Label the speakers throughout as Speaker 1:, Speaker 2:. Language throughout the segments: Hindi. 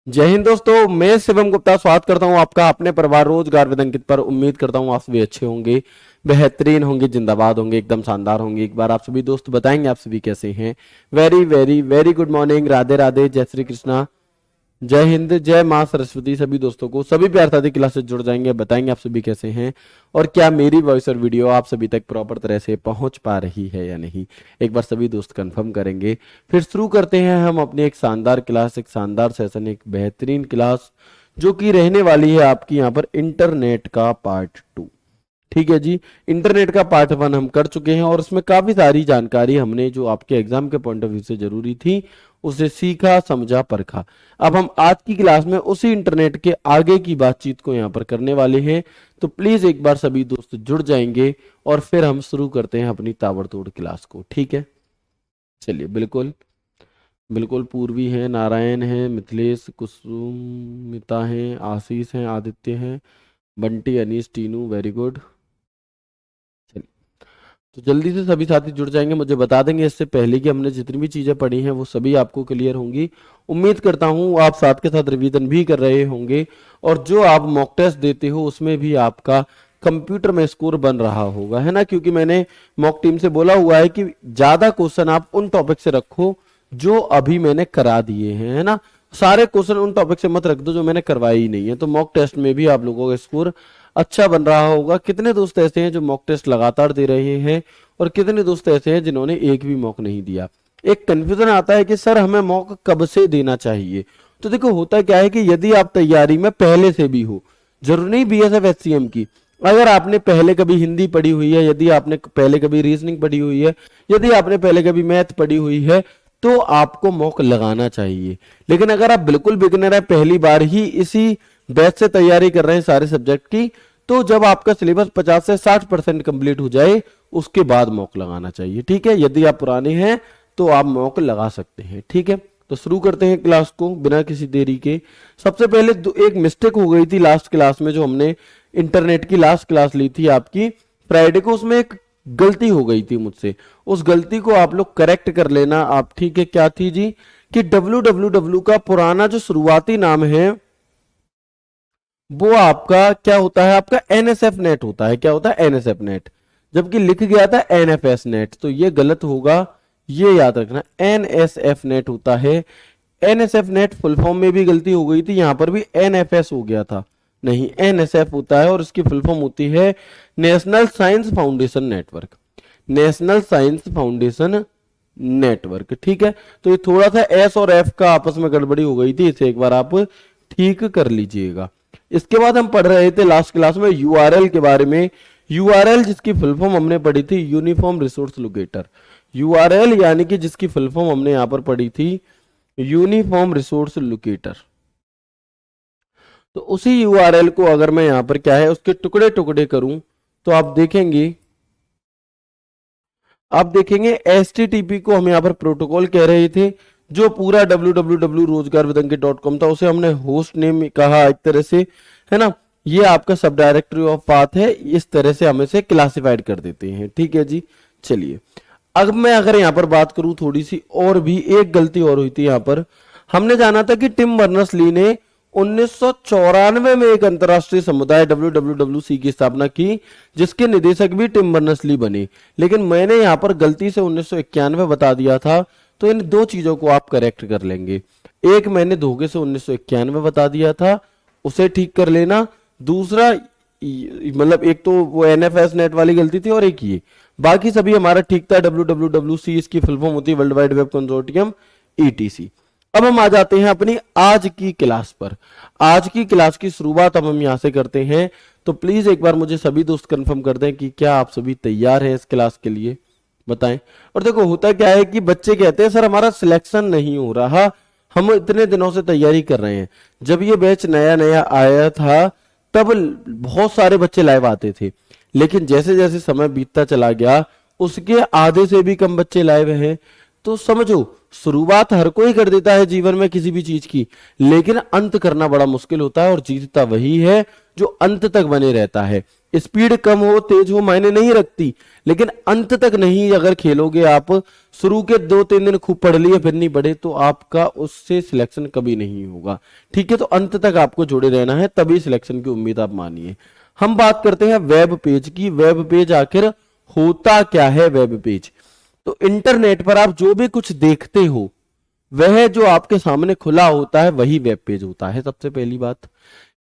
Speaker 1: जय हिंद दोस्तों, मैं शिवम गुप्ता स्वागत करता हूं आपका अपने परिवार रोजगार विद अंकित पर। उम्मीद करता हूं आप सभी अच्छे होंगे, बेहतरीन होंगे, जिंदाबाद होंगे, एकदम शानदार होंगे। एक बार आप सभी दोस्त बताएंगे आप सभी कैसे हैं। Very very very good morning, Radhe Radhe, जय श्री कृष्णा, जय हिंद, जय माँ सरस्वती। सभी दोस्तों को सभी प्यार साथी क्लास से जुड़ जाएंगे, बताएंगे आप सभी कैसे हैं और क्या मेरी वॉइस और वीडियो आप सभी तक प्रॉपर तरह से पहुंच पा रही है या नहीं। एक बार सभी दोस्त कंफर्म करेंगे, फिर शुरू करते हैं हम अपनी एक शानदार क्लास, एक शानदार सेशन, एक बेहतरीन क्लास जो कि रहने वाली है आपकी यहाँ पर इंटरनेट का पार्ट 2। ठीक है जी, इंटरनेट का पार्ट 1 हम कर चुके हैं और उसमें काफी सारी जानकारी हमने जो आपके एग्जाम के पॉइंट ऑफ व्यू से जरूरी थी उसे सीखा, समझा, परखा। अब हम आज की क्लास में उसी इंटरनेट के आगे की बातचीत को यहाँ पर करने वाले हैं, तो प्लीज एक बार सभी दोस्त जुड़ जाएंगे और फिर हम शुरू करते हैं अपनी ताबड़तोड़ क्लास को। ठीक है, चलिए। बिल्कुल बिल्कुल, पूर्वी है, नारायण है, मिथिलेश, कुसुमिता है, आशीष है, आदित्य है, बंटी, अनीश, टीनू, वेरी गुड। तो जल्दी से सभी साथी जुड़ जाएंगे, मुझे बता देंगे इससे पहले कि हमने जितनी भी चीजें पढ़ी हैं वो सभी आपको क्लियर होंगी। उम्मीद करता हूं आप साथ के साथ रिवीजन भी कर रहे होंगे और जो आप मॉक टेस्ट देते हो उसमें भी आपका कंप्यूटर में स्कोर बन रहा होगा, है ना। क्योंकि मैंने मॉक टीम से बोला हुआ है कि ज्यादा क्वेश्चन आप उन टॉपिक से रखो जो अभी मैंने करा दिए हैं, है ना। सारे क्वेश्चन उन टॉपिक से मत रख दो जो मैंने करवाए ही नहीं है, तो मॉक टेस्ट में भी आप लोगों का स्कोर अच्छा बन रहा होगा। कितने दोस्त ऐसे हैं जो मॉक टेस्ट लगातार दे रहे हैं और कितने दोस्त ऐसे हैं जिन्होंने एक भी मॉक नहीं दिया। एक कंफ्यूजन आता है कि सर हमें मॉक कब से देना चाहिए। तो देखो होता क्या है कि यदि आप तैयारी में पहले से भी हो, जरूरी नहीं बीएसएफ एचसीएम की, अगर आपने पहले कभी हिंदी पढ़ी हुई है, यदि आपने पहले कभी रीजनिंग पढ़ी हुई है, यदि आपने पहले कभी मैथ पढ़ी हुई है, तो आपको मॉक लगाना चाहिए। लेकिन अगर आप बिल्कुल बिगिनर है, पहली बार ही इसी बैच से तैयारी कर रहे हैं सारे सब्जेक्ट की, तो जब आपका सिलेबस 50 से 60% कंप्लीट हो जाए उसके बाद मॉक लगाना चाहिए। ठीक है, यदि आप पुराने हैं तो आप मॉक लगा सकते हैं। ठीक है, तो शुरू करते हैं क्लास को बिना किसी देरी के। सबसे पहले एक मिस्टेक हो गई थी लास्ट क्लास में, जो हमने इंटरनेट की लास्ट क्लास ली थी आपकी फ्राइडे को, उसमें एक गलती हो गई थी मुझसे। उस गलती को आप लोग करेक्ट कर लेना आप। ठीक है, क्या थी जी कि www का पुराना जो शुरुआती नाम है वो आपका क्या होता है, आपका एनएसएफ नेट होता है। क्या होता है, एनएसएफ नेट, जबकि लिख गया था एनएफएस नेट, तो ये गलत होगा, ये याद रखना। एनएसएफ नेट होता है। एनएसएफ नेट फुल फॉर्म में भी गलती हो गई थी, यहां पर भी एनएफएस हो गया था, नहीं एनएसएफ होता है और इसकी फुल फॉर्म होती है national science foundation network. National science foundation network. ठीक है, तो ये थोड़ा सा एस और एफ का आपस में गड़बड़ी हो गई थी, इसे एक बार आप ठीक कर लीजिएगा। इसके बाद हम पढ़ रहे थे लास्ट क्लास में यूआरएल के बारे में। यूआरएल जिसकी फुल फॉर्म हमने पढ़ी थी यूनिफॉर्म रिसोर्स लोकेटर। यूआरएल यानी कि जिसकी फुल फॉर्म हमने यहां पर पढ़ी थी यूनिफॉर्म रिसोर्स लोकेटर। तो उसी यूआरएल को अगर मैं यहां पर क्या है उसके टुकड़े टुकड़े करूं तो आप देखेंगे एचटीटीपी को हम यहां पर प्रोटोकॉल कह रहे थे। जो पूरा www रोजगारविदंकित.com था उसे हमने होस्ट नेम कहा एक तरह से, है ना। ये आपका सब डायरेक्टरी ऑफ पाथ है, इस तरह से हम इसे क्लासिफाइड कर देते हैं। ठीक है जी, चलिए। अब मैं अगर यहां पर बात करूं थोड़ी सी, और भी एक गलती और हुई थी यहां पर। हमने जाना था कि टिम बर्नर्स ली ने 1994 में एक अंतरराष्ट्रीय समुदाय WWWC की स्थापना की, जिसके निदेशक भी टिम बर्नर्स ली बने। लेकिन मैंने यहां पर गलती से 1991 बता दिया था, तो इन दो चीजों को आप करेक्ट कर लेंगे। एक मैंने धोखे से 1991 बता दिया था, उसे ठीक कर लेना। दूसरा मतलब एक तो वो एनएफएस नेट वाली गलती थी और एक ये, बाकी सभी हमारा ठीक था। WWWC इसकी फुल फॉर्म होती है world wide web consortium, ETC। अब हम आ जाते हैं अपनी आज की क्लास पर। आज की क्लास की शुरुआत अब हम यहां से करते हैं, तो प्लीज एक बार मुझे सभी दोस्त कंफर्म कर दें कि क्या आप सभी तैयार हैं इस क्लास के लिए, बताएं। और देखो होता क्या है कि बच्चे कहते हैं सर हमारा सिलेक्शन नहीं हो रहा, हम इतने दिनों से तैयारी कर रहे हैं। जब ये बैच नया नया आया था तब बहुत सारे बच्चे लाइव आते थे, लेकिन जैसे जैसे समय बीतता चला गया उसके आधे से भी कम बच्चे लाइव हैं। तो समझो शुरुआत हर कोई कर देता है जीवन में किसी भी चीज की, लेकिन अंत करना बड़ा मुश्किल होता है और जीतता वही है जो अंत तक बने रहता है। स्पीड कम हो तेज हो मायने नहीं रखती, लेकिन अंत तक नहीं अगर खेलोगे आप, शुरू के 2-3 दिन खूब पढ़ लिए फिर नहीं पढ़े, तो आपका उससे सिलेक्शन कभी नहीं होगा। ठीक है, तो अंत तक आपको जुड़े रहना है, तभी सिलेक्शन की उम्मीद आप मानिए। हम बात करते हैं वेब पेज की। वेब पेज आखिर होता क्या है? वेब पेज तो इंटरनेट पर आप जो भी कुछ देखते हो वह जो आपके सामने खुला होता है वही वेब पेज होता है। सबसे पहली बात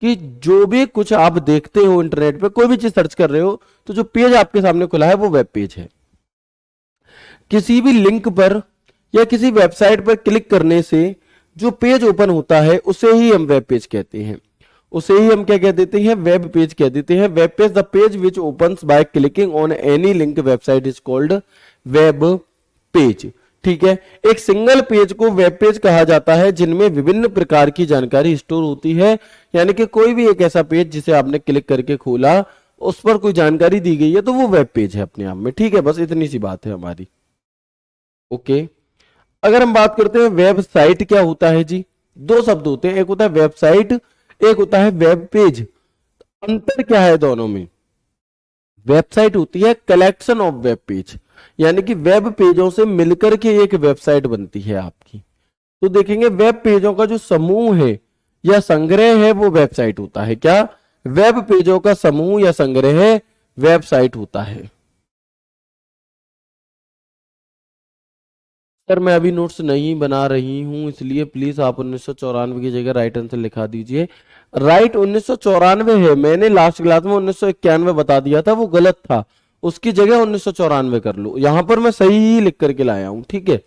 Speaker 1: कि जो भी कुछ आप देखते हो इंटरनेट पे, कोई भी चीज सर्च कर रहे हो, तो जो पेज आपके सामने खुला है वो वेब पेज है। किसी भी लिंक पर या किसी वेबसाइट पर क्लिक करने से जो पेज ओपन होता है उसे ही हम वेब पेज कहते हैं। उसे ही हम क्या कह देते हैं? वेब पेज कह देते हैं। Web page, the page which opens by clicking on any link website is called web page. ठीक है, एक सिंगल पेज को वेब पेज कहा जाता है जिनमें विभिन्न प्रकार की जानकारी स्टोर होती है। यानी कि कोई भी एक ऐसा पेज जिसे आपने क्लिक करके खोला, उस पर कोई जानकारी दी गई है, तो वो वेब पेज है अपने आप में। ठीक है, बस इतनी सी बात है हमारी। ओके, अगर हम बात करते हैं वेबसाइट क्या होता है जी, दो शब्द होते हैं, एक होता है वेबसाइट, एक होता है वेब पेज। अंतर क्या है दोनों में? वेबसाइट होती है कलेक्शन ऑफ वेब पेज, यानी कि वेब पेजों से मिलकर के एक वेबसाइट बनती है आपकी। तो देखेंगे वेब पेजों का जो समूह है या संग्रह है वो वेबसाइट होता है। क्या? वेब पेजों का समूह या संग्रह वेबसाइट होता है। सर मैं अभी नोट्स नहीं बना रही हूं, इसलिए प्लीज आप 1994 की जगह राइट आंसर लिखा दीजिए। राइट 1994 है, मैंने लास्ट क्लास में 1991 बता दिया था, वो गलत था, उसकी जगह 1994 कर लो। यहां पर मैं सही ही लिख करके लाया हूं। ठीक है,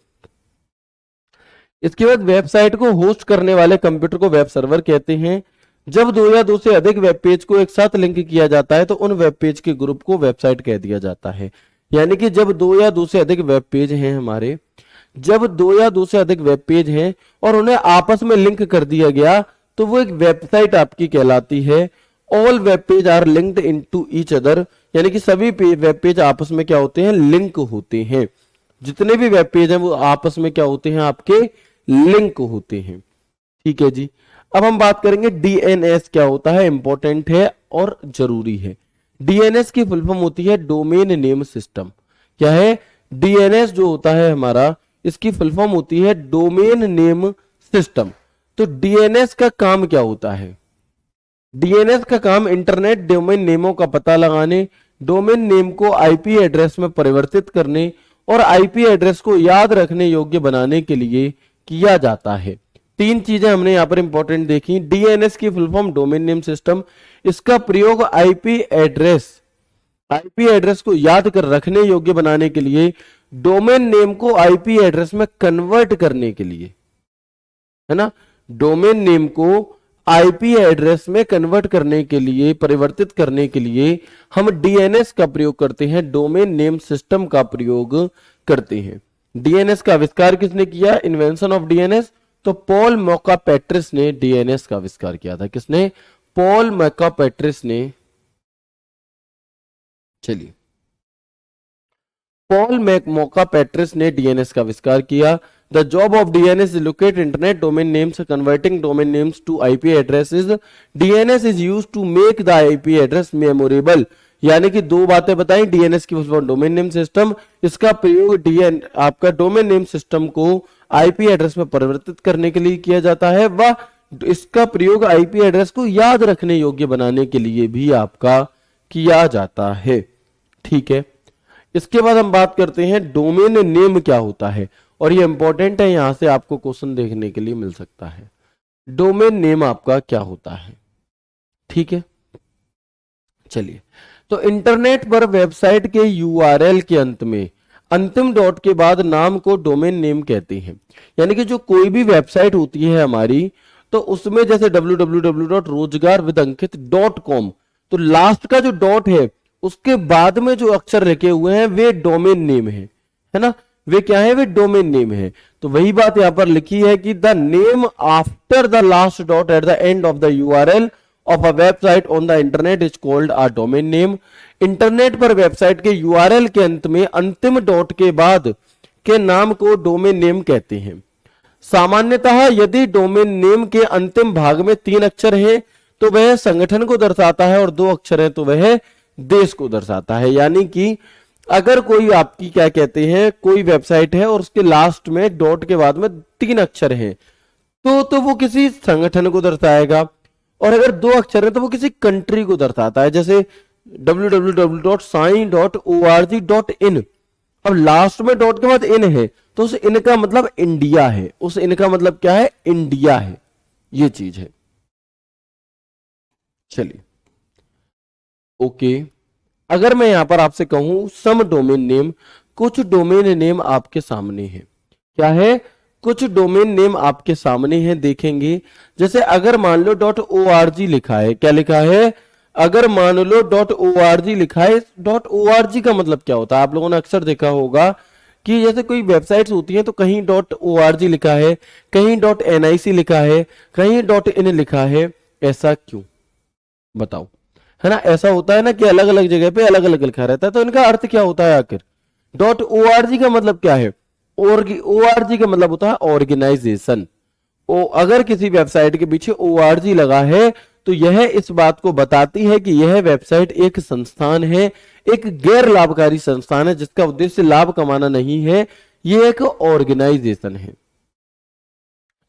Speaker 1: इसके बाद वेबसाइट को होस्ट करने वाले कंप्यूटर को वेब सर्वर कहते हैं। जब दो या दो से अधिक वेब पेज को एक साथ लिंक किया जाता है तो उन वेब पेज के ग्रुप को वेबसाइट कह दिया जाता है। यानी कि जब दो या दो से अधिक वेब पेज हैं हमारे, जब दो या दो से अधिक वेब पेज हैं और उन्हें आपस में लिंक कर दिया गया तो वो एक वेबसाइट आपकी कहलाती है। All web page are linked into each other, यानी कि सभी वेब पेज आपस में क्या होते हैं? लिंक होते हैं। जितने भी वेब पेज हैं वो आपस में क्या होते हैं? आपके लिंक होते हैं। ठीक है जी, अब हम बात करेंगे डीएनएस क्या होता है। इंपॉर्टेंट है और जरूरी है। डीएनएस की फुल फॉर्म होती है डोमेन नेम सिस्टम। क्या है? डीएनएस जो होता है हमारा, इसकी फुल फॉर्म होती है डोमेन नेम सिस्टम। तो डीएनएस का काम क्या होता है? डीएनएस का काम इंटरनेट डोमेन नेमों का पता लगाने, डोमेन नेम को आईपी एड्रेस में परिवर्तित करने और आईपी एड्रेस को याद रखने योग्य बनाने के लिए किया जाता है। तीन चीजें हमने यहां पर इंपॉर्टेंट देखी। डीएनएस की full form domain name system, इसका प्रयोग आईपी एड्रेस को याद कर रखने योग्य बनाने के लिए, डोमेन नेम को आईपी एड्रेस में कन्वर्ट करने के लिए, है ना, डोमेन नेम को आईपी एड्रेस में कन्वर्ट करने के लिए, परिवर्तित करने के लिए हम डीएनएस का प्रयोग करते हैं, डोमेन नेम सिस्टम का प्रयोग करते हैं। डीएनएस का आविष्कार किसने किया? इन्वेंशन ऑफ डीएनएस, तो पॉल मैकापेट्रिस ने डीएनएस का आविष्कार किया था। किसने? पॉल मैकापेट्रिस ने। चलिए, पॉल मैकापेट्रिस ने डीएनएस का आविष्कार किया। The job of DNS is locate internet domain names, converting domain names to IP addresses. DNS is used to make the IP address memorable. यानी कि दो बातें बताई। डीएनएस की डोमेन नेम सिस्टम, इसका प्रयोग आपका डोमेन नेम सिस्टम को आईपी एड्रेस में परिवर्तित करने के लिए किया जाता है, व इसका प्रयोग आईपी एड्रेस को याद रखने योग्य बनाने के लिए भी आपका किया जाता है। ठीक है, इसके बाद हम बात करते हैं डोमेन नेम क्या होता है, और ये इंपॉर्टेंट है, यहां से आपको क्वेश्चन देखने के लिए मिल सकता है। डोमेन नेम आपका क्या होता है? ठीक है, चलिए, तो इंटरनेट पर वेबसाइट के यूआरएल के अंत में अंतिम डॉट के बाद नाम को डोमेन नेम कहते हैं। यानी कि जो कोई भी वेबसाइट होती है हमारी, तो उसमें जैसे www.rozgar.com, तो लास्ट का जो डॉट है उसके बाद में जो अक्षर रखे हुए हैं वे डोमेन नेम है ना, वे क्या है? वे डोमेन नेम है। तो वही बात यहां पर लिखी है कि the name after the last dot at the end of the URL of a website on the internet is called a domain name. Internet पर वेबसाइट के यूआरएल के अंत में अंतिम डॉट के बाद के नाम को डोमेन नेम कहते हैं। सामान्यतः यदि डोमेन नेम के अंतिम भाग में 3 अक्षर हैं तो वह संगठन को दर्शाता है, और 2 अक्षर हैं तो वह देश को दर्शाता है। यानी कि अगर कोई आपकी क्या कहते हैं कोई वेबसाइट है और उसके लास्ट में डॉट के बाद में 3 अक्षर हैं तो वो किसी संगठन को दर्शाएगा, और अगर 2 अक्षर है तो वो किसी कंट्री को दर्शाता है। जैसे www.sai.org.in, अब लास्ट में डॉट के बाद इन है तो उस इन का मतलब इंडिया है, उस इन का मतलब क्या है, इंडिया है, ये चीज है। चलिए ओके, अगर मैं यहां पर आपसे कहूं सम डोमेन नेम, कुछ डोमेन नेम आपके सामने है, क्या है, कुछ डोमेन नेम आपके सामने हैं, देखेंगे। जैसे अगर मान लो .org लिखा है, क्या लिखा है, अगर मान लो .org लिखा है, .org का मतलब क्या होता है, आप लोगों ने अक्सर देखा होगा कि जैसे कोई वेबसाइट्स होती हैं तो कहीं .org लिखा है, कहीं .nic लिखा है, कहीं .in लिखा है, ऐसा क्यों बताओ, है ना, ऐसा होता है ना कि अलग अलग जगह पे अलग अलग लिखा रहता है, तो इनका अर्थ क्या होता है आखिर। .org का मतलब क्या है, ORG का मतलब होता है ऑर्गेनाइजेशन। अगर किसी वेबसाइट के पीछे ORG लगा है तो यह इस बात को बताती है कि यह वेबसाइट एक संस्थान है, एक गैर लाभकारी संस्थान है जिसका उद्देश्य लाभ कमाना नहीं है, यह एक ऑर्गेनाइजेशन है।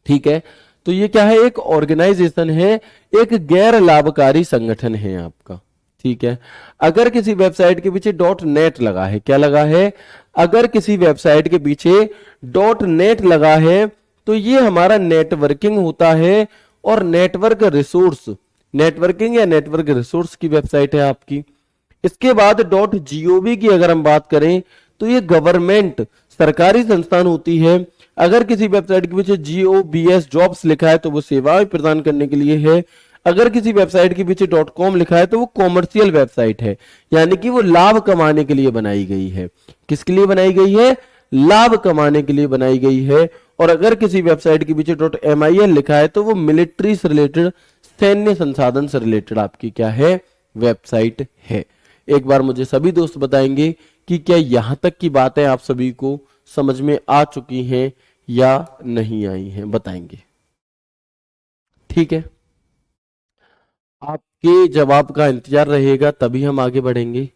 Speaker 1: ठीक है, तो ये क्या है, एक ऑर्गेनाइजेशन है, एक गैर लाभकारी संगठन है आपका। ठीक है, अगर किसी वेबसाइट के पीछे .net लगा है, क्या लगा है, अगर किसी वेबसाइट के पीछे .net लगा है तो ये हमारा नेटवर्किंग होता है, और नेटवर्क रिसोर्स, नेटवर्किंग या नेटवर्क रिसोर्स की वेबसाइट है आपकी। इसके बाद .gov की अगर हम बात करें तो ये गवर्नमेंट सरकारी संस्थान होती है। अगर किसी वेबसाइट के पीछे GOBS जॉब्स लिखा है तो वो सेवाएं प्रदान करने के लिए है। अगर किसी वेबसाइट के पीछे .com लिखा है तो वो कॉमर्शियल वेबसाइट है, यानी कि वो लाभ कमाने के लिए बनाई गई है। किसके लिए बनाई गई है, लाभ कमाने के लिए बनाई गई है। और अगर किसी वेबसाइट के पीछे .mil लिखा है तो वो मिलिट्री से रिलेटेड, सैन्य संसाधन से रिलेटेड आपकी क्या है, वेबसाइट है। एक बार मुझे सभी दोस्त बताएंगे कि क्या यहां तक की बातें आप सभी को समझ में आ चुकी हैं या नहीं आई हैं, बताएंगे। ठीक है, आपके जवाब का इंतजार रहेगा तभी हम आगे बढ़ेंगे।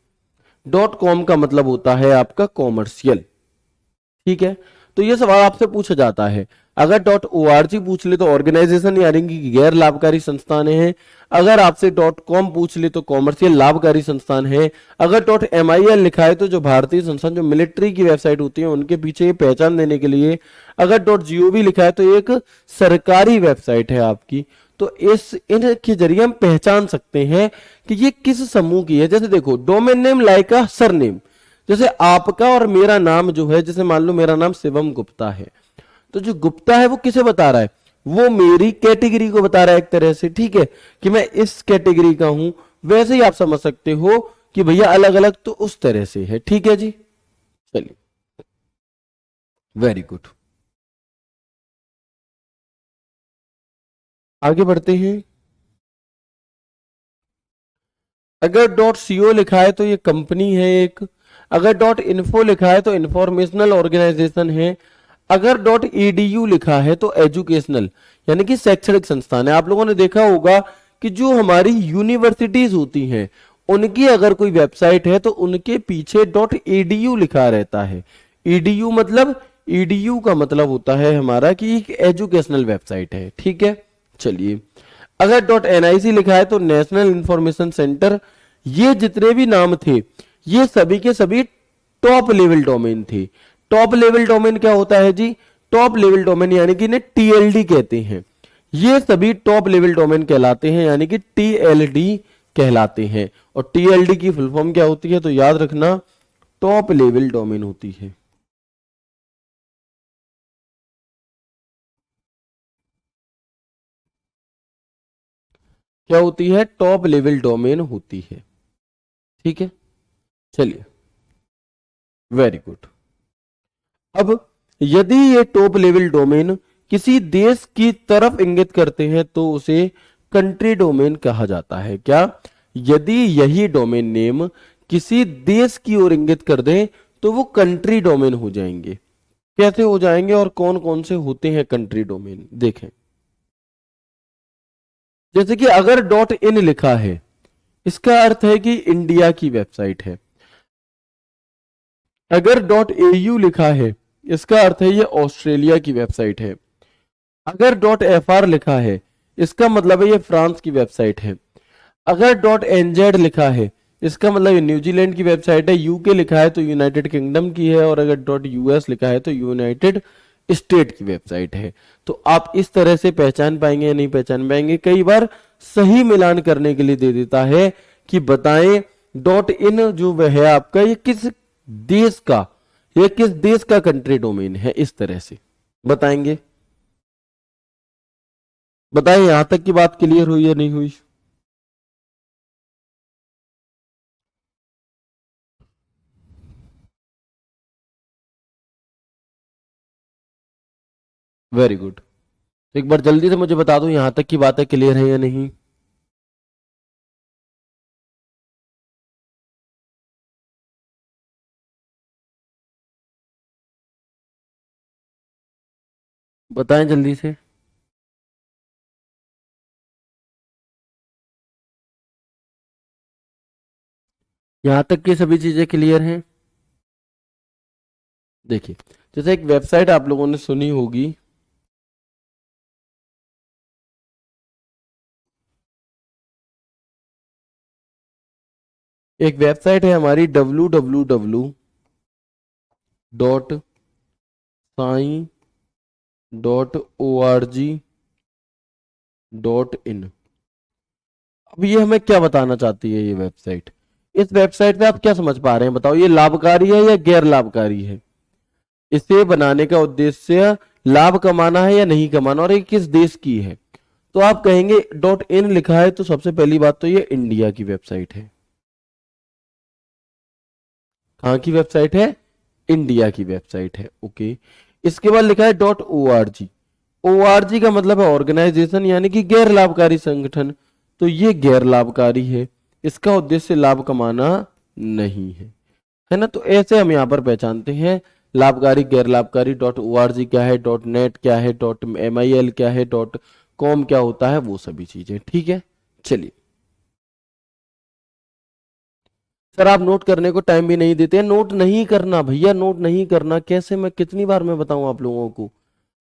Speaker 1: .com का मतलब होता है आपका कॉमर्शियल। ठीक है, तो ये सवाल आपसे पूछा जाता है, अगर .org पूछ ले तो ऑर्गेनाइजेशन यानी कि गैर लाभकारी संस्थान है, अगर आपसे .com पूछ ले तो कॉमर्शियल लाभकारी संस्थान है, अगर .mil लिखा है तो जो भारतीय संस्थान, जो मिलिट्री की वेबसाइट होती है उनके पीछे ये पहचान देने के लिए, अगर .gov लिखा है तो एक सरकारी वेबसाइट है आपकी। तो इनके जरिए हम पहचान सकते हैं कि ये किस समूह की है। जैसे देखो, डोमेन नेम लाइक अ सरनेम, जैसे आपका और मेरा नाम जो है, जैसे मान लो मेरा नाम शिवम गुप्ता है, तो जो गुप्ता है वो किसे बता रहा है, वो मेरी कैटेगरी को बता रहा है एक तरह से। ठीक है, कि मैं इस कैटेगरी का हूं, वैसे ही आप समझ सकते हो कि भैया अलग अलग तो उस तरह से है। ठीक है जी, चलिए वेरी गुड, आगे बढ़ते हैं। अगर .co लिखा है तो ये कंपनी है एक, अगर .info लिखा है तो इंफॉर्मेशनल ऑर्गेनाइजेशन है, अगर .edu लिखा है तो एजुकेशनल यानी कि शैक्षणिक संस्थान है। आप लोगों ने देखा होगा कि जो हमारी यूनिवर्सिटीज होती हैं उनकी अगर कोई वेबसाइट है तो उनके पीछे .edu लिखा रहता है। edu मतलब, edu का मतलब होता है हमारा कि एक एजुकेशनल वेबसाइट है। ठीक है, चलिए अगर .nic लिखा है तो नेशनल इंफॉर्मेशन सेंटर। ये जितने भी नाम थे ये सभी के सभी टॉप लेवल डोमेन थे। टॉप लेवल डोमेन क्या होता है जी, टॉप लेवल डोमेन यानी कि इन्हें TLD कहते हैं। ये सभी टॉप लेवल डोमेन कहलाते हैं, यानी कि TLD कहलाते हैं। और TLD की फुल फॉर्म क्या होती है, तो याद रखना टॉप लेवल डोमेन होती है। क्या होती है, टॉप लेवल डोमेन होती है। ठीक है, चलिए वेरी गुड। अब यदि ये टॉप लेवल डोमेन किसी देश की तरफ इंगित करते हैं तो उसे कंट्री डोमेन कहा जाता है। क्या, यदि यही डोमेन नेम किसी देश की ओर इंगित कर दें तो वो कंट्री डोमेन हो जाएंगे। कैसे हो जाएंगे और कौन कौन से होते हैं कंट्री डोमेन, देखें। जैसे कि अगर .in लिखा है, इसका अर्थ है कि इंडिया की वेबसाइट है। अगर .au लिखा है, इसका अर्थ है ये ऑस्ट्रेलिया की वेबसाइट है। अगर .fr लिखा है, इसका मतलब है ये फ्रांस की वेबसाइट है। अगर .nz लिखा है, इसका मतलब ये न्यूजीलैंड की वेबसाइट है। यूके लिखा है तो यूनाइटेड किंगडम की है, और अगर .us लिखा है तो यूनाइटेड स्टेट की वेबसाइट है। तो आप इस तरह से पहचान पाएंगे या नहीं पहचान पाएंगे। कई बार सही मिलान करने के लिए दे देता है कि बताएं .in जो वह है आपका, ये किस देश का, ये किस देश का कंट्री डोमेन है, इस तरह से बताएंगे। बताएं यहां तक की बात क्लियर हुई या नहीं हुई। Very good. एक बार जल्दी से मुझे बता दो यहां तक की बातें क्लियर है या नहीं। बताएं जल्दी से। यहां तक की सभी चीजें क्लियर हैं। देखिए, जैसे एक वेबसाइट आप लोगों ने सुनी होगी, एक वेबसाइट है हमारी www.sai.org.in। अब ये हमें क्या बताना चाहती है ये वेबसाइट। इस वेबसाइट पे आप क्या समझ पा रहे हैं, बताओ ये लाभकारी है या गैर लाभकारी है। इसे बनाने का उद्देश्य लाभ कमाना है या नहीं कमाना, और ये किस देश की है। तो आप कहेंगे .in लिखा है तो सबसे पहली बात तो ये इंडिया की वेबसाइट है। कहाँ की वेबसाइट है, इंडिया की वेबसाइट है। ओके, इसके बाद लिखा है .org। org का मतलब है ऑर्गेनाइजेशन, यानी कि गैर लाभकारी संगठन। तो ये गैर लाभकारी है, इसका उद्देश्य लाभ कमाना नहीं है ना। तो ऐसे हम यहाँ पर पहचानते हैं लाभकारी गैर लाभकारी। .org क्या है, .net क्या है, .mil क्या है, .com क्या होता है, वो सभी चीजें। ठीक है, चलिए। सर आप नोट करने को टाइम भी नहीं देते हैं। नोट नहीं करना भैया, नोट नहीं करना कैसे, मैं कितनी बार मैं बताऊं आप लोगों को।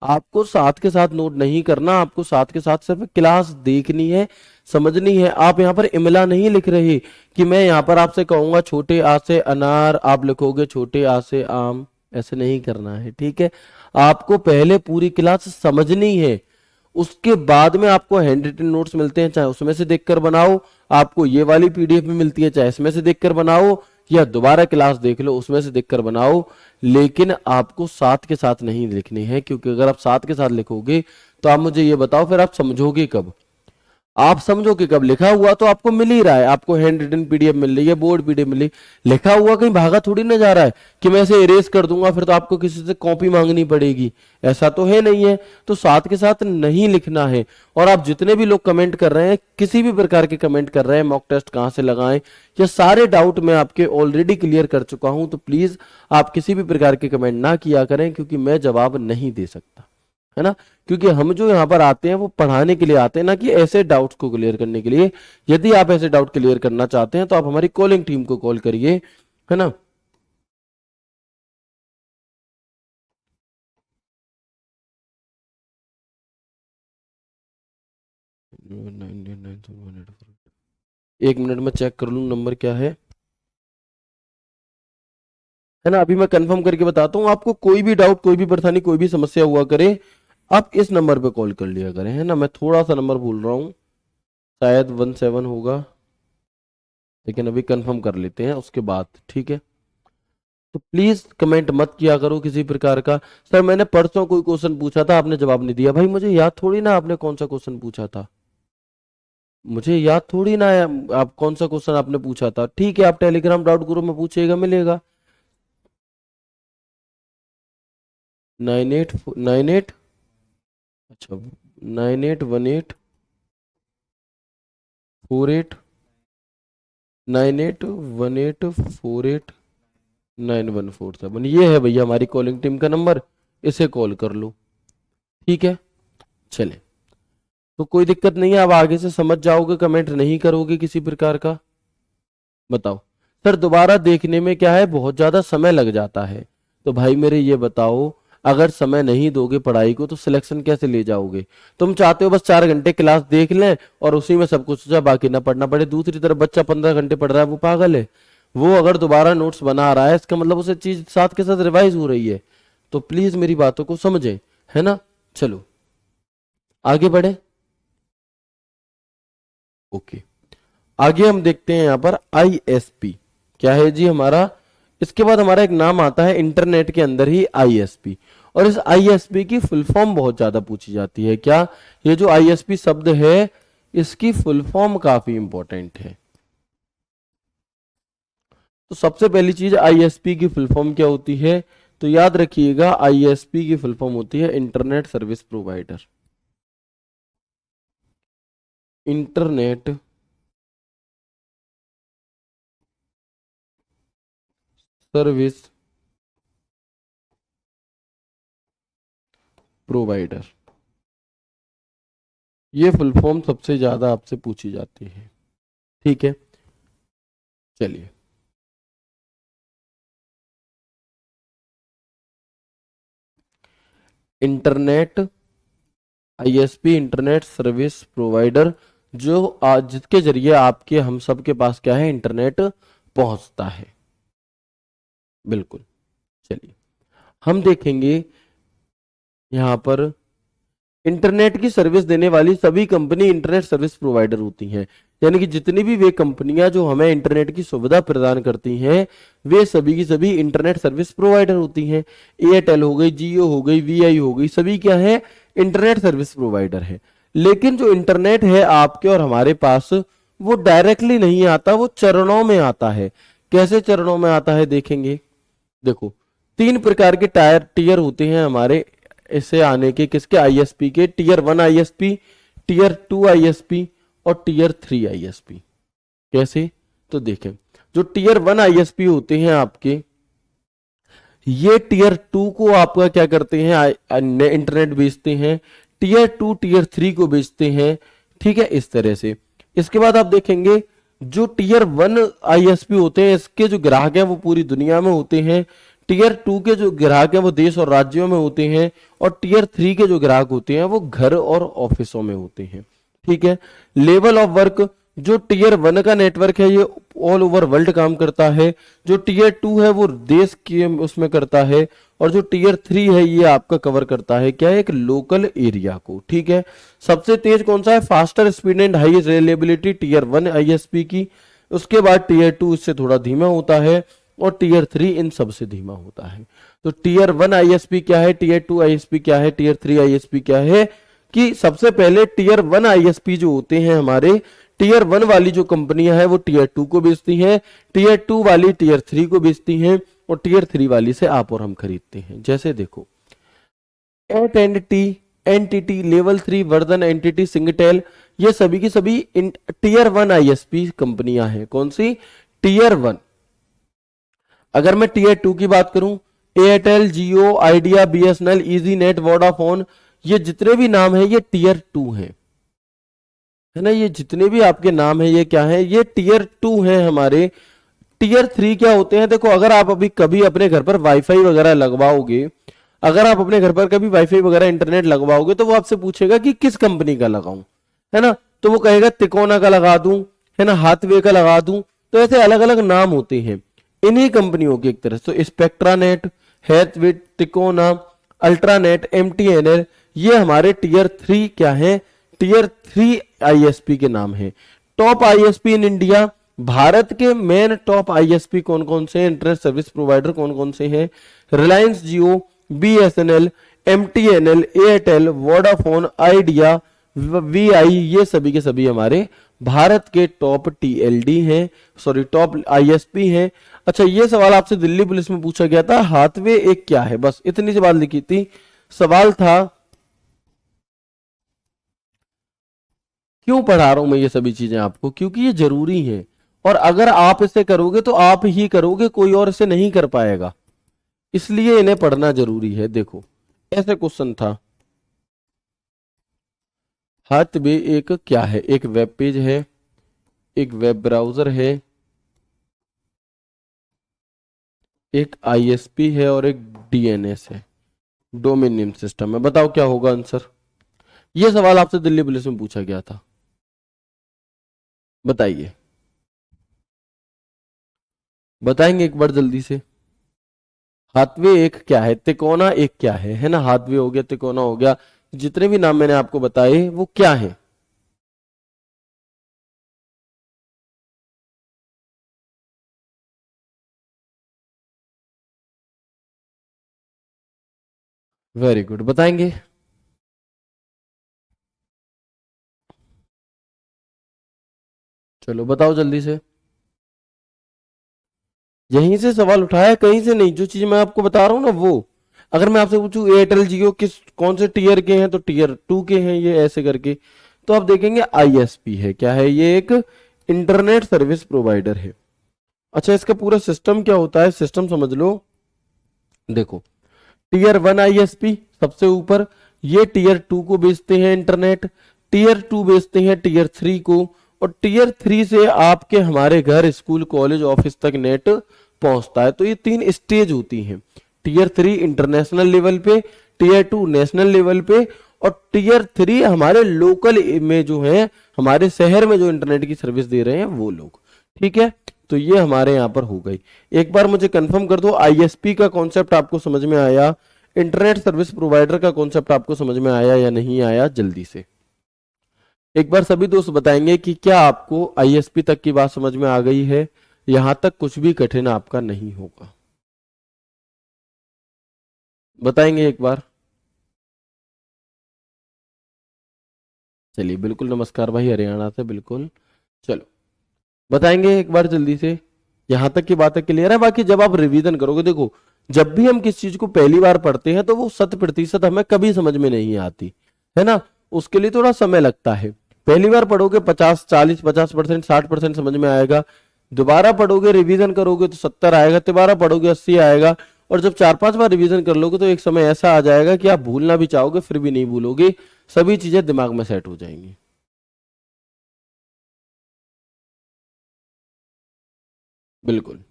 Speaker 1: आपको साथ के साथ नोट नहीं करना, आपको साथ के साथ सिर्फ क्लास देखनी है, समझनी है। आप यहाँ पर इमला नहीं लिख रहे कि मैं यहाँ पर आपसे कहूंगा छोटे आ से अनार, आप लिखोगे छोटे आ से आम। ऐसे नहीं करना है, ठीक है। आपको पहले पूरी क्लास समझनी है, उसके बाद में आपको हैंड रिटन नोट्स मिलते हैं, चाहे उसमें से देखकर बनाओ। आपको ये वाली पीडीएफ भी मिलती है, चाहे इसमें से देखकर बनाओ या दोबारा क्लास देख लो उसमें से देखकर बनाओ। लेकिन आपको साथ के साथ नहीं लिखने हैं, क्योंकि अगर आप साथ के साथ लिखोगे तो आप मुझे ये बताओ फिर आप समझोगे कब। आप समझो कि कब लिखा हुआ तो आपको मिल ही रहा है, आपको हैंड रिटन पीडीएफ मिल रही है, बोर्ड पीडीएफ मिल रही है। लिखा हुआ कहीं भागा थोड़ी ना जा रहा है कि मैं इसे इरेज कर दूंगा फिर तो आपको किसी से कॉपी मांगनी पड़ेगी, ऐसा तो है नहीं है। तो साथ के साथ नहीं लिखना है। और आप जितने भी लोग कमेंट कर रहे हैं, किसी भी प्रकार के कमेंट कर रहे हैं, मॉक टेस्ट कहां से लगाएं, ये सारे डाउट मैं आपके ऑलरेडी क्लियर कर चुका हूं। तो प्लीज आप किसी भी प्रकार के कमेंट ना किया करें, क्योंकि मैं जवाब नहीं दे सकता, है ना। क्योंकि हम जो यहाँ पर आते हैं वो पढ़ाने के लिए आते हैं, ना कि ऐसे डाउट्स को क्लियर करने के लिए। यदि आप ऐसे डाउट क्लियर करना चाहते हैं तो आप हमारी कॉलिंग टीम को कॉल करिए, है ना। एक मिनट में चेक कर लूं नंबर क्या है ना। अभी मैं कंफर्म करके बताता हूँ आपको। कोई भी डाउट, कोई भी परेशानी, कोई भी समस्या हुआ करे, आप इस नंबर पे कॉल कर लिया करें, है ना। मैं थोड़ा सा नंबर भूल रहा हूँ, शायद 17 होगा, लेकिन अभी कंफर्म कर लेते हैं उसके बाद, ठीक है। तो प्लीज कमेंट मत किया करो किसी प्रकार का। सर मैंने परसों कोई क्वेश्चन पूछा था आपने जवाब नहीं दिया, भाई मुझे याद थोड़ी ना आपने कौन सा क्वेश्चन पूछा था, मुझे याद थोड़ी ना है आप कौन सा क्वेश्चन आपने पूछा था। ठीक है, आप टेलीग्राम डाउट ग्रुप में पूछिएगा, मिलेगा। 9898, अच्छा 9818489147, ये है भैया हमारी कॉलिंग टीम का नंबर, इसे कॉल कर लो, ठीक है। चले, तो कोई दिक्कत नहीं है, आप आगे से समझ जाओगे, कमेंट नहीं करोगे किसी प्रकार का। बताओ सर, दोबारा देखने में क्या है, बहुत ज्यादा समय लग जाता है। तो भाई मेरे ये बताओ, अगर समय नहीं दोगे पढ़ाई को तो सिलेक्शन कैसे ले जाओगे? तुम चाहते हो बस 4 घंटे क्लास देख लें और उसी में सब कुछ हो जाए, बाकी ना पढ़ना पड़े। दूसरी तरफ बच्चा 15 घंटे पढ़ रहा है, वो पागल है। वो अगर दोबारा नोट्स बना रहा है, इसका मतलब उसे चीज साथ के साथ रिवाइज हो रही है। तो प्लीज मेरी बातों को समझें, है ना। चलो आगे बढ़े। ओके, आगे हम देखते हैं यहां पर आईएसपी क्या है जी हमारा। इसके बाद हमारा एक नाम आता है इंटरनेट के अंदर ही, आईएसपी। और इस आईएसपी की फुल फॉर्म बहुत ज्यादा पूछी जाती है। क्या ये जो आईएसपी शब्द है, इसकी फुल फॉर्म काफी इंपॉर्टेंट है। तो सबसे पहली चीज, आईएसपी की फुल फॉर्म क्या होती है? तो याद रखिएगा, आईएसपी की फुल फॉर्म होती है internet service provider. Internet service provider, ये फुल फॉर्म सबसे ज्यादा आपसे पूछी जाती है। ठीक है, चलिए। Internet, ISP internet service provider, जो जिसके जरिए आपके हम सब के पास क्या है, इंटरनेट पहुंचता है। बिल्कुल। चलिए हम देखेंगे यहां पर, इंटरनेट की सर्विस देने वाली सभी कंपनी इंटरनेट सर्विस प्रोवाइडर होती हैं। यानी कि जितनी भी वे कंपनियां जो हमें इंटरनेट की सुविधा प्रदान करती हैं, वे सभी की सभी इंटरनेट सर्विस प्रोवाइडर होती हैं। एयरटेल हो गई, जियो हो गई, वीआई हो गई, सभी क्या है, इंटरनेट सर्विस प्रोवाइडर है। लेकिन जो इंटरनेट है आपके और हमारे पास, वो डायरेक्टली नहीं आता, वो चरणों में आता है। कैसे चरणों में आता है देखेंगे। देखो, 3 प्रकार के टायर टीयर होते हैं हमारे इसे आने के, किसके, आईएसपी के। टीयर 1 आईएसपी, टीयर 2 आईएसपी और टीयर 3 आईएसपी। कैसे? तो देखें, जो टीयर 1 आईएसपी होते हैं आपके, ये टीयर 2 को आपका क्या करते हैं, इंटरनेट बेचते हैं। टीयर 2 टीयर 3 को बेचते हैं। ठीक है, इस तरह से। इसके बाद आप देखेंगे, जो टीयर 1 आईएसपी होते हैं, इसके जो ग्राहक हैं वो पूरी दुनिया में होते हैं। टीयर 2 के जो ग्राहक हैं वो देश और राज्यों में होते हैं। और टीयर 3 के जो ग्राहक होते हैं वो घर और ऑफिसों में होते हैं। ठीक है। लेवल ऑफ वर्क, जो टीयर 1 का नेटवर्क है ये ऑल ओवर वर्ल्ड काम करता है। जो टीयर 2 है वो देश के उसमें करता है। और जो टीयर 3 है ये आपका कवर करता है क्या है, एक लोकल एरिया को। ठीक है। सबसे तेज कौन सा है, faster speed and high reliability, tier 1 ISP की। उसके बाद टीयर 2 इससे थोड़ा धीमा होता है और टीयर 3 इन सबसे धीमा होता है। तो टीयर 1 आईएसपी क्या है, टीयर 2 आईएसपी क्या है, टीयर 3 आईएसपी क्या है, कि सबसे पहले टीयर 1 आईएसपी जो होते हैं हमारे, टीयर 1 वाली जो कंपनियां हैं वो टीयर 2 को बेचती हैं, टीयर 2 वाली टीयर 3 को बेचती हैं और टीयर 3 वाली से आप और हम खरीदते हैं। जैसे देखो, एट एंटिटी, एंटिटी लेवल 3 वर्धन एंटिटी सिंगटेल, ये सभी की सभी टीयर 1 आईएसपी कंपनियां हैं। कौन सी, टीयर 1। अगर मैं टीयर 2 की बात करूं, Airtel, Jio, Idea, BSNL, easy net, Vodafone, ये जितने भी नाम है ये टीयर 2 हैं, है ना। ये जितने भी आपके नाम है ये क्या है, ये टीयर 2 हैं हमारे। टीयर 3 क्या होते हैं, देखो अगर आप अभी कभी अपने घर पर वाईफाई वगैरह लगवाओगे, अगर आप अपने घर पर कभी वाईफाई वगैरह इंटरनेट लगवाओगे तो वो आपसे पूछेगा कि किस कंपनी का लगाऊं, है ना। तो वो कहेगा तिकोना का लगा दूं, है ना, हाथवे का लगा दूं। तो ऐसे अलग अलग नाम होते हैं इन्हीं कंपनियों के एक तरह से। तो स्पेक्ट्रानेट, हैथवे, तिकोना, अल्ट्रानेट, एमटीएनएल, ये हमारे टीयर 3 क्या है, टीयर 3 आईएसपी के नाम है। Top ISP in India, Bharat के मेन टॉप आईएसपी कौन कौन से, इंटरनेट सर्विस प्रोवाइडर कौन कौन से हैं, Reliance Jio, BSNL, MTNL, Airtel, Vodafone, Idea, VI, ये सभी के सभी हमारे भारत के टॉप टीएलडी हैं, सॉरी टॉप आईएसपी हैं। अच्छा, ये सवाल आपसे दिल्ली पुलिस में पूछा गया था, हाथवे एक क्या है, बस इतनी सी बात लिखी थी। सवाल था, क्यों पढ़ा रहा हूं मैं ये सभी चीजें आपको, क्योंकि ये जरूरी है। और अगर आप इसे करोगे तो आप ही करोगे, कोई और इसे नहीं कर पाएगा, इसलिए इन्हें पढ़ना जरूरी है। देखो ऐसे क्वेश्चन था, हाथवे एक क्या है, एक वेब पेज है, एक वेब ब्राउजर है, एक आईएसपी है और एक डीएनएस है, डोमेन नेम सिस्टम है। बताओ क्या होगा आंसर। यह सवाल आपसे दिल्ली पुलिस में पूछा गया था, बताइए, बताएंगे एक बार जल्दी से। हाथवे एक क्या है, तिकोना एक क्या है ना, हाथवे हो गया, तिकोना हो गया, जितने भी नाम मैंने आपको बताए वो क्या है। वेरी गुड, बताएंगे। चलो बताओ जल्दी से। यहीं से सवाल उठाया, कहीं से नहीं, जो चीज मैं आपको बता रहा हूं ना वो। अगर मैं आपसे पूछूं एयरटेल जियो किस कौन से टीयर के हैं, तो टीयर 2 के हैं ये, ऐसे करके। तो आप देखेंगे आईएसपी है, क्या है ये, एक इंटरनेट सर्विस प्रोवाइडर है। अच्छा, इसका पूरा सिस्टम क्या होता है, सिस्टम समझ लो। देखो, टीयर 1 आईएसपी सबसे ऊपर, ये टीयर 2 को बेचते हैं इंटरनेट, टीयर 2 बेचते हैं टीयर 3 को, और टीयर 3 से आपके हमारे घर, स्कूल, कॉलेज, ऑफिस तक नेट पहुंचता है। तो ये 3 स्टेज होती हैं, टीयर 3 इंटरनेशनल लेवल पे, टीयर 2 नेशनल लेवल पे, और टीयर 3 हमारे लोकल में जो है, हमारे शहर में जो इंटरनेट की सर्विस दे रहे हैं वो लोग। ठीक है, तो ये हमारे यहां पर हो गई। एक बार मुझे कंफर्म कर दो, आईएसपी का कॉन्सेप्ट आपको समझ में आया, इंटरनेट सर्विस प्रोवाइडर का कॉन्सेप्ट आपको समझ में आया या नहीं आया, जल्दी से एक बार सभी दोस्त बताएंगे कि क्या आपको आईएसपी तक की बात समझ में आ गई है। यहां तक कुछ भी कठिन आपका नहीं होगा, बताएंगे एक बार। चलिए, बिल्कुल, नमस्कार भाई हरियाणा से, बिल्कुल। चलो बताएंगे एक बार जल्दी से। यहां तक की बातें क्लियर है। बाकी जब आप रिवीजन करोगे, देखो, जब भी हम किस चीज को पहली बार पढ़ते हैं तो वो 100% हमें कभी समझ में नहीं आती है ना, उसके लिए थोड़ा समय लगता है। पहली बार पढ़ोगे 50-40-50%, 60% समझ में आएगा। दोबारा पढ़ोगे, रिवीजन करोगे तो 70 आएगा, दोबारा पढ़ोगे 80 आएगा। और जब 4-5 बार रिवीजन कर लोगे तो एक समय ऐसा आ जाएगा कि आप भूलना भी चाहोगे फिर भी नहीं भूलोगे, सभी चीजें दिमाग में सेट हो जाएंगी। बिल्कुल,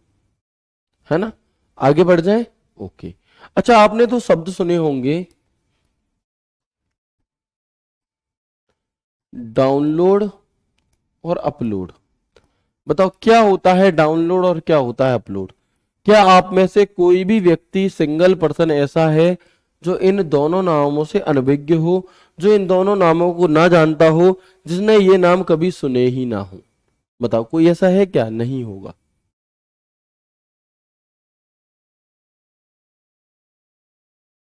Speaker 1: है ना। आगे बढ़ जाए। ओके। अच्छा, आपने तो शब्द सुने होंगे, डाउनलोड और अपलोड। बताओ क्या होता है डाउनलोड और क्या होता है अपलोड। क्या आप में से कोई भी व्यक्ति, सिंगल पर्सन ऐसा है जो इन दोनों नामों से अनभिज्ञ हो, जो इन दोनों नामों को ना जानता हो, जिसने ये नाम कभी सुने ही ना हो। बताओ कोई ऐसा है क्या, नहीं होगा।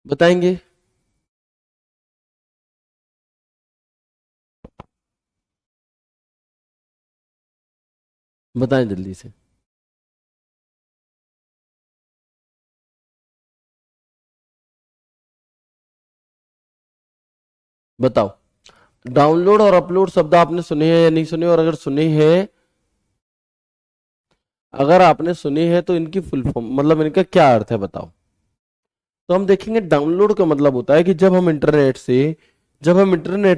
Speaker 1: बताएंगे। बताएं जल्दी से। बताओ, डाउनलोड और अपलोड शब्द आपने सुने हैं या नहीं सुने, और अगर सुने हैं, अगर आपने सुने हैं तो इनकी फुल फॉर्म मतलब इनका क्या अर्थ है बताओ। तो हम देखेंगे, डाउनलोड का मतलब होता है कि जब हम इंटरनेट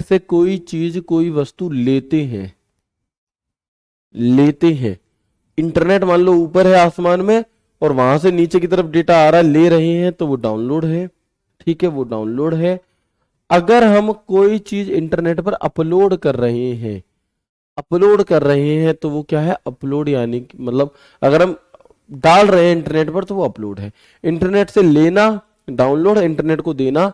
Speaker 1: से कोई चीज, कोई वस्तु लेते हैं। इंटरनेट मान लो ऊपर है आसमान में, और वहां से नीचे की तरफ डेटा आ रहा है, ले रहे हैं, तो वो डाउनलोड है। ठीक है, वो डाउनलोड है। अगर हम कोई चीज इंटरनेट पर अपलोड कर रहे हैं तो वो क्या है, अपलोड, यानी कि मतलब अगर हम डाल रहे हैं इंटरनेट पर तो वो अपलोड है। इंटरनेट से लेना डाउनलोड, इंटरनेट को देना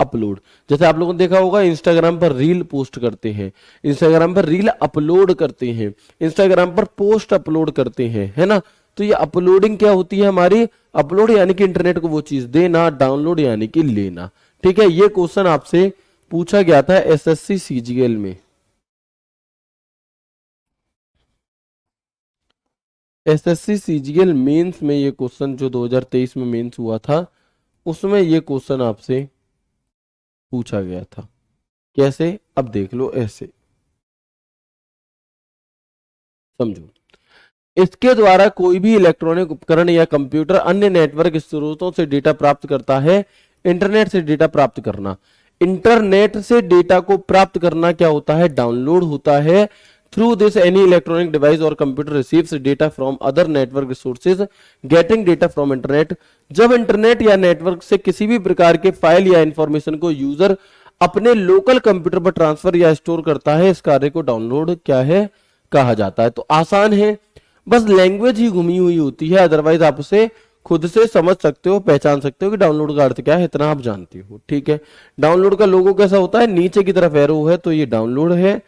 Speaker 1: अपलोड। जैसे आप लोगों ने देखा होगा, इंस्टाग्राम पर रील पोस्ट करते हैं, इंस्टाग्राम पर रील अपलोड करते हैं, इंस्टाग्राम पर पोस्ट अपलोड करते हैं, है ना। तो ये अपलोडिंग क्या होती है हमारी, अपलोड यानी कि इंटरनेट को वो चीज देना, डाउनलोड यानी कि लेना। ठीक है, ये क्वेश्चन आपसे पूछा गया था एसएससी सीजीएल में। एसएससी सीजीएल मेंस में ये क्वेश्चन, जो 2023 में मेंस हुआ था, उसमें ये क्वेश्चन आपसे पूछा गया था। कैसे, अब देख लो ऐसे, समझो। इसके द्वारा कोई भी इलेक्ट्रॉनिक उपकरण या कंप्यूटर अन्य नेटवर्क स्रोतों से डेटा प्राप्त करता है। इंटरनेट से डेटा प्राप्त करना, इंटरनेट से डेटा को प्राप्त करना क्या होता है, डाउनलोड होता है। Through this, any electronic device or computer receives data from other network resources. Getting data from internet. जब इंटरनेट या नेटवर्क से किसी भी प्रकार के फाइल या इंफॉर्मेशन को यूजर अपने लोकल कंप्यूटर पर ट्रांसफर या स्टोर करता है, इस कार्य को डाउनलोड क्या है कहा जाता है। तो आसान है, बस लैंग्वेज ही घुमी हुई होती है, अदरवाइज आप उसे खुद से समझ सकते हो, पहचान सकते हो कि डाउनलोड का अर्थ क्या है, इतना आप जानते हो। ठीक है, डाउनलोड का लोगो कैसा होता है, नीचे की तरफ एरो है, तो ये डाउनलोड है।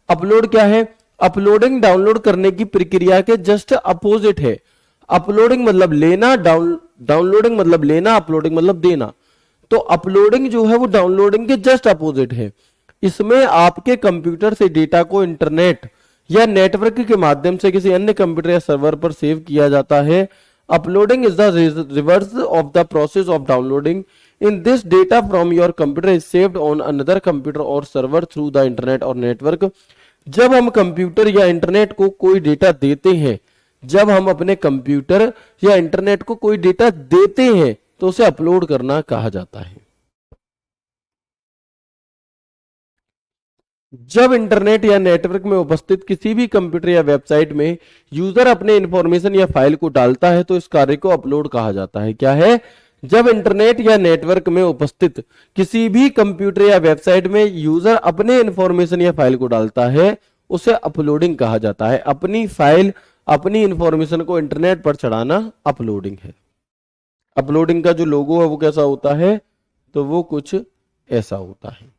Speaker 1: अपलोड क्या है, अपलोडिंग डाउनलोड करने की प्रक्रिया के जस्ट अपोजिट है। अपलोडिंग मतलब लेना, डाउनलोडिंग मतलब लेना, अपलोडिंग मतलब देना। तो अपलोडिंग जो है वो डाउनलोडिंग के जस्ट अपोजिट है। इसमें आपके कंप्यूटर से डेटा को इंटरनेट या नेटवर्क के माध्यम से किसी अन्य कंप्यूटर या सर्वर पर सेव किया जाता है। Uploading is the reverse of the process of downloading. In this data from your computer is saved on another computer और सर्वर थ्रू द इंटरनेट और नेटवर्क। जब हम कंप्यूटर या इंटरनेट को कोई डेटा देते हैं, जब हम अपने कंप्यूटर या इंटरनेट को कोई डेटा देते हैं तो उसे अपलोड करना कहा जाता है। जब इंटरनेट या नेटवर्क में उपस्थित किसी भी कंप्यूटर या वेबसाइट में यूजर अपने इंफॉर्मेशन या फाइल को डालता है तो इस कार्य को अपलोड कहा जाता है। क्या है, जब इंटरनेट या नेटवर्क में उपस्थित किसी भी कंप्यूटर या वेबसाइट में यूजर अपने इंफॉर्मेशन या फाइल को डालता है उसे अपलोडिंग कहा जाता है। अपनी फाइल, अपनी इंफॉर्मेशन को इंटरनेट पर चढ़ाना अपलोडिंग है। अपलोडिंग का जो लोगो है वो कैसा होता है, तो वो कुछ ऐसा होता है।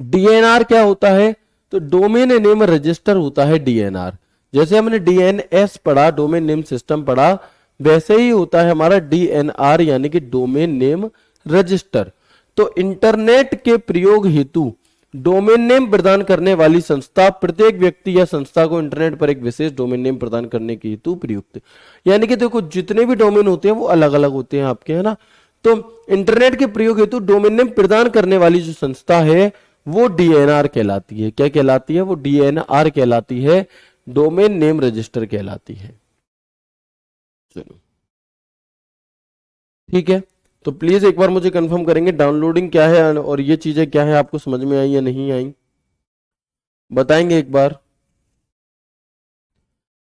Speaker 1: डीएनआर क्या होता है, तो डोमेन नेम रजिस्टर होता है डीएनआर। जैसे हमने डीएनएस पढ़ा, डोमेन नेम सिस्टम पढ़ा, वैसे ही होता है हमारा डीएनआर यानी कि डोमेन नेम रजिस्टर। तो इंटरनेट के प्रयोग हेतु डोमेन नेम प्रदान करने वाली संस्था प्रत्येक व्यक्ति या संस्था को इंटरनेट पर एक विशेष डोमेन नेम प्रदान करने के हेतु प्रयुक्त, यानी कि देखो जितने भी डोमेन होते हैं वो अलग अलग होते हैं आपके, है ना। तो इंटरनेट के प्रयोग हेतु डोमेन नेम प्रदान करने वाली जो संस्था है वो डीएनआर कहलाती है। क्या कहलाती है, वो डीएनआर कहलाती है, डोमेन नेम रजिस्टर कहलाती है। चलो ठीक है, तो प्लीज एक बार मुझे कंफर्म करेंगे डाउनलोडिंग क्या है और ये चीजें क्या है, आपको समझ में आई या नहीं आई, बताएंगे एक बार।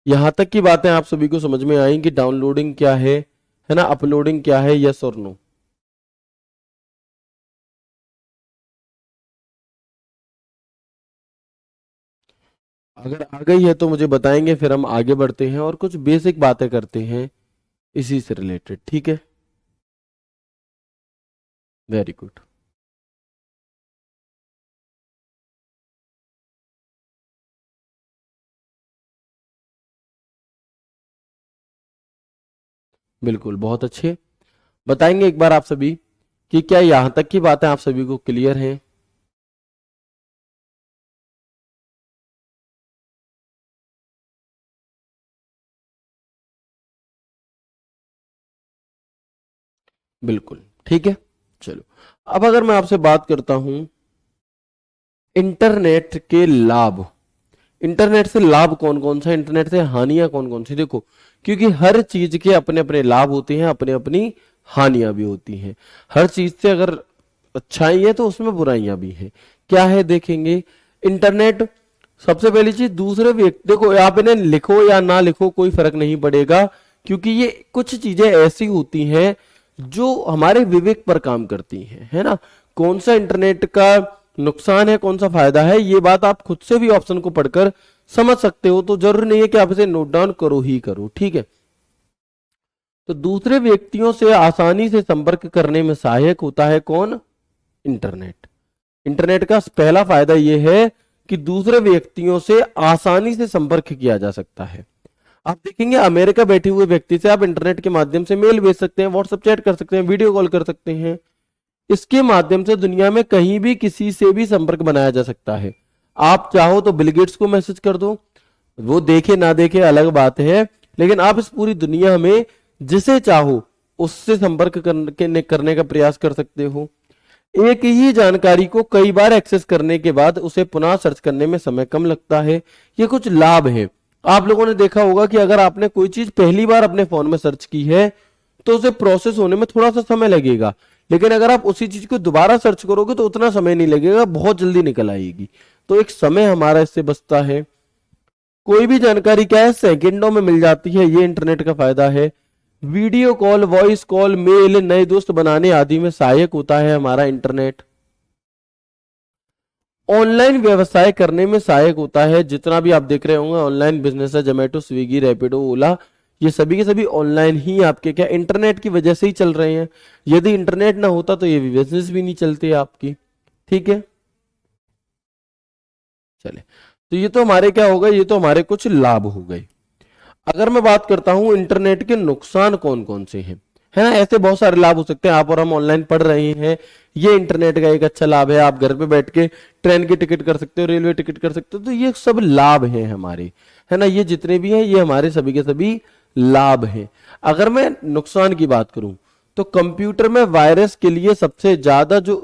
Speaker 1: यहां तक की बातें आप सभी को समझ में आई कि डाउनलोडिंग क्या है ना, अपलोडिंग क्या है, यस और नो। अगर आ गई है तो मुझे बताएंगे, फिर हम आगे बढ़ते हैं और कुछ बेसिक बातें करते हैं इसी से रिलेटेड। ठीक है, वेरी गुड। बिल्कुल, बहुत अच्छे। बताएंगे एक बार आप सभी कि क्या यहां तक की बातें आप सभी को क्लियर हैं। बिल्कुल ठीक है। चलो, अब अगर मैं आपसे बात करता हूं इंटरनेट के लाभ, इंटरनेट से लाभ कौन कौन सा, इंटरनेट से हानियां कौन कौन सी। देखो, क्योंकि हर चीज के अपने अपने लाभ होते हैं, अपने अपनी हानियां भी होती हैं। हर चीज से अगर अच्छाई है तो उसमें बुराइयां भी हैं। क्या है देखेंगे, इंटरनेट सबसे पहली चीज, दूसरे व्यक्ति, देखो आप इन्हें लिखो या ना लिखो कोई फर्क नहीं पड़ेगा, क्योंकि ये कुछ चीजें ऐसी होती हैं जो हमारे विवेक पर काम करती हैं, है ना। कौन सा इंटरनेट का नुकसान है, कौन सा फायदा है, ये बात आप खुद से भी ऑप्शन को पढ़कर समझ सकते हो। तो जरूरी नहीं है कि आप इसे नोट डाउन करो ही करो, ठीक है। तो दूसरे व्यक्तियों से आसानी से संपर्क करने में सहायक होता है कौन, इंटरनेट। इंटरनेट का पहला फायदा यह है कि दूसरे व्यक्तियों से आसानी से संपर्क किया जा सकता है। आप देखेंगे अमेरिका बैठे हुए व्यक्ति से आप इंटरनेट के माध्यम से मेल भेज सकते हैं, व्हाट्सएप चैट कर सकते हैं, वीडियो कॉल कर सकते हैं। इसके माध्यम से दुनिया में कहीं भी किसी से भी संपर्क बनाया जा सकता है। आप चाहो तो बिल गेट्स को मैसेज कर दो, वो देखे ना देखे अलग बात है, लेकिन आप इस पूरी दुनिया में जिसे चाहो उससे संपर्क करने का प्रयास कर सकते हो। एक ही जानकारी को कई बार एक्सेस करने के बाद उसे पुनः सर्च करने में समय कम लगता है। ये कुछ लाभ है। आप लोगों ने देखा होगा कि अगर आपने कोई चीज पहली बार अपने फोन में सर्च की है तो उसे प्रोसेस होने में थोड़ा सा समय लगेगा, लेकिन अगर आप उसी चीज को दोबारा सर्च करोगे तो उतना समय नहीं लगेगा, बहुत जल्दी निकल आएगी। तो एक समय हमारा इससे बचता है। कोई भी जानकारी क्या है सेकंडों में मिल जाती है, ये इंटरनेट का फायदा है। Video call, voice call, mail, नए दोस्त बनाने आदि में सहायक होता है हमारा इंटरनेट। ऑनलाइन व्यवसाय करने में सहायक होता है, जितना भी आप देख रहे होंगे ऑनलाइन बिजनेस है, जोमेटो, स्विगी, रैपिडो, ओला, ये सभी के सभी ऑनलाइन ही आपके क्या इंटरनेट की वजह से ही चल रहे हैं। यदि इंटरनेट ना होता तो ये बिजनेस भी नहीं चलते आपकी। ठीक है, चले, तो ये तो हमारे क्या हो गए, ये तो हमारे कुछ लाभ हो गए। अगर मैं बात करता हूं इंटरनेट के नुकसान कौन कौन से हैं, है ना, ऐसे बहुत सारे लाभ हो सकते हैं। आप और हम ऑनलाइन पढ़ रहे हैं, ये इंटरनेट का एक अच्छा लाभ है। आप घर पे बैठ के ट्रेन की टिकट कर सकते हो, रेलवे टिकट कर सकते हो, तो ये सब लाभ हैं हमारे, है ना, ये जितने भी हैं ये हमारे सभी के सभी लाभ हैं। अगर मैं नुकसान की बात करूं तो कंप्यूटर में वायरस के लिए सबसे ज्यादा जो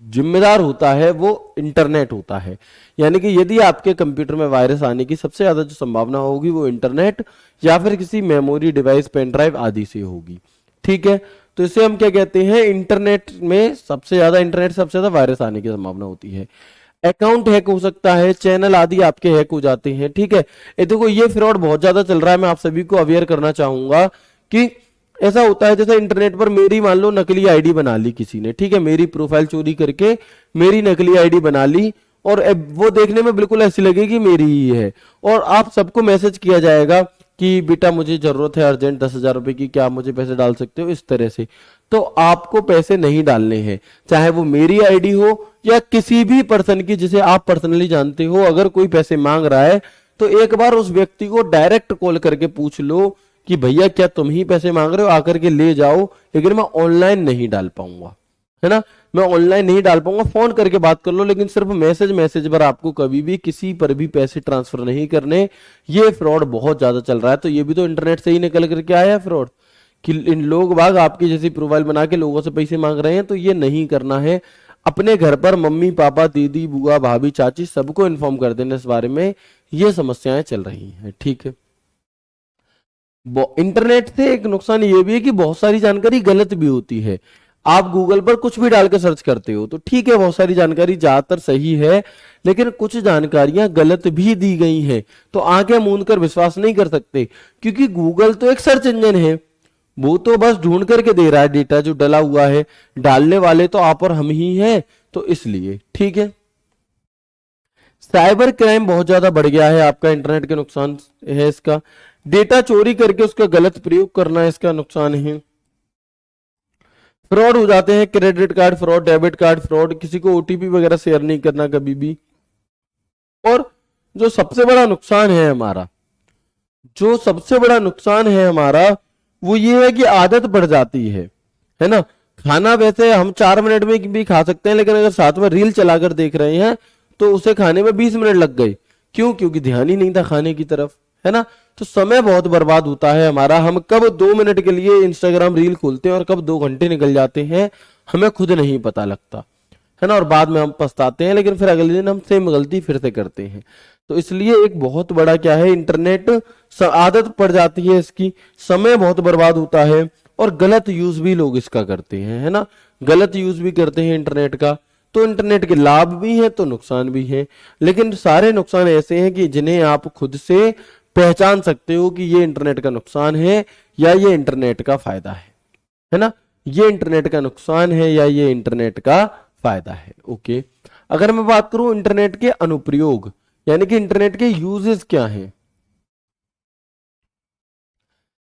Speaker 1: जिम्मेदार होता है वो इंटरनेट होता है। यानी कि यदि आपके कंप्यूटर में वायरस आने की सबसे ज्यादा जो संभावना होगी वो इंटरनेट या फिर किसी मेमोरी डिवाइस, पेन ड्राइव आदि से होगी। ठीक है, तो इसे हम क्या कहते हैं, इंटरनेट में सबसे ज्यादा वायरस आने की संभावना होती है। अकाउंट हैक हो सकता है, चैनल आदि आपके हैक हो जाते हैं। ठीक है, ये देखो ये फ्रॉड बहुत ज्यादा चल रहा है, मैं आप सभी को अवेयर करना चाहूंगा कि ऐसा होता है जैसे इंटरनेट पर मेरी मान लो नकली आईडी बना ली किसी ने, ठीक है, मेरी प्रोफाइल चोरी करके मेरी नकली आईडी बना ली और अब वो देखने में बिल्कुल ऐसी लगेगी मेरी ही है, और आप सबको मैसेज किया जाएगा कि बेटा मुझे जरूरत है अर्जेंट 10,000 रुपए की, क्या आप मुझे पैसे डाल सकते हो, इस तरह से। तो आपको पैसे नहीं डालने हैं, चाहे वो मेरी आईडी हो या किसी भी पर्सन की जिसे आप पर्सनली जानते हो। अगर कोई पैसे मांग रहा है तो एक बार उस व्यक्ति को डायरेक्ट कॉल करके पूछ लो कि भैया क्या तुम ही पैसे मांग रहे हो, आकर के ले जाओ, लेकिन मैं ऑनलाइन नहीं डाल पाऊंगा, है ना, मैं ऑनलाइन नहीं डाल पाऊंगा। फोन करके बात कर लो, लेकिन सिर्फ मैसेज पर आपको कभी भी किसी पर भी पैसे ट्रांसफर नहीं करने। ये फ्रॉड बहुत ज्यादा चल रहा है, तो ये भी तो इंटरनेट से ही निकल करके आया है फ्रॉड, कि इन लोग बाग आपकी जैसी प्रोफाइल बना के लोगों से पैसे मांग रहे हैं। तो ये नहीं करना है। अपने घर पर मम्मी पापा, दीदी, बुआ, भाभी, चाची सबको इन्फॉर्म कर देना इस बारे में, ये समस्याएं चल रही हैं। ठीक है, इंटरनेट से एक नुकसान ये भी है कि बहुत सारी जानकारी गलत भी होती है। आप गूगल पर कुछ भी डाल के सर्च करते हो तो ठीक है, बहुत सारी जानकारी ज्यादातर सही है, लेकिन कुछ जानकारियां गलत भी दी गई हैं, तो आंखें मूंद कर विश्वास नहीं कर सकते, क्योंकि गूगल तो एक सर्च इंजन है, वो तो बस ढूंढ करके दे रहा है डेटा जो डला हुआ है, डालने वाले तो आप और हम ही हैं, तो इसलिए। ठीक है, साइबर क्राइम बहुत ज्यादा बढ़ गया है, आपका इंटरनेट के नुकसान है इसका। डेटा चोरी करके उसका गलत प्रयोग करना इसका नुकसान है। फ्रॉड हो जाते हैं, credit card fraud, debit card fraud, किसी को ओटीपी वगैरह शेयर नहीं करना कभी भी। और जो सबसे बड़ा नुकसान है हमारा, जो सबसे बड़ा नुकसान है हमारा वो ये है कि आदत पड़ जाती है ना। खाना वैसे हम 4 मिनट में भी खा सकते हैं, लेकिन अगर साथ में रील चलाकर देख रहे हैं तो उसे खाने में 20 मिनट लग गए। क्यों? क्योंकि ध्यान ही नहीं था खाने की तरफ, है ना। तो समय बहुत बर्बाद होता है हमारा। हम कब 2 मिनट के लिए इंस्टाग्राम रील खोलते हैं और कब 2 घंटे निकल जाते हैं हमें खुद नहीं पता लगता, है ना। और बाद में हम पछताते हैं, लेकिन फिर अगले दिन हम सेम गलती फिर से करते हैं। तो इसलिए एक बहुत बड़ा क्या है, इंटरनेट आदत पड़ जाती है इसकी, समय बहुत बर्बाद होता है और गलत यूज भी लोग इसका करते हैं, है ना। गलत यूज भी करते हैं इंटरनेट का। तो इंटरनेट के लाभ भी हैं तो नुकसान भी हैं, लेकिन सारे नुकसान ऐसे हैं कि जिन्हें आप खुद से पहचान सकते हो कि ये इंटरनेट का नुकसान है या ये इंटरनेट का फायदा है ना। ये इंटरनेट का नुकसान है या ये इंटरनेट का फायदा है। ओके, अगर मैं बात करूं इंटरनेट के अनुप्रयोग, यानी कि इंटरनेट के यूजेस क्या हैं,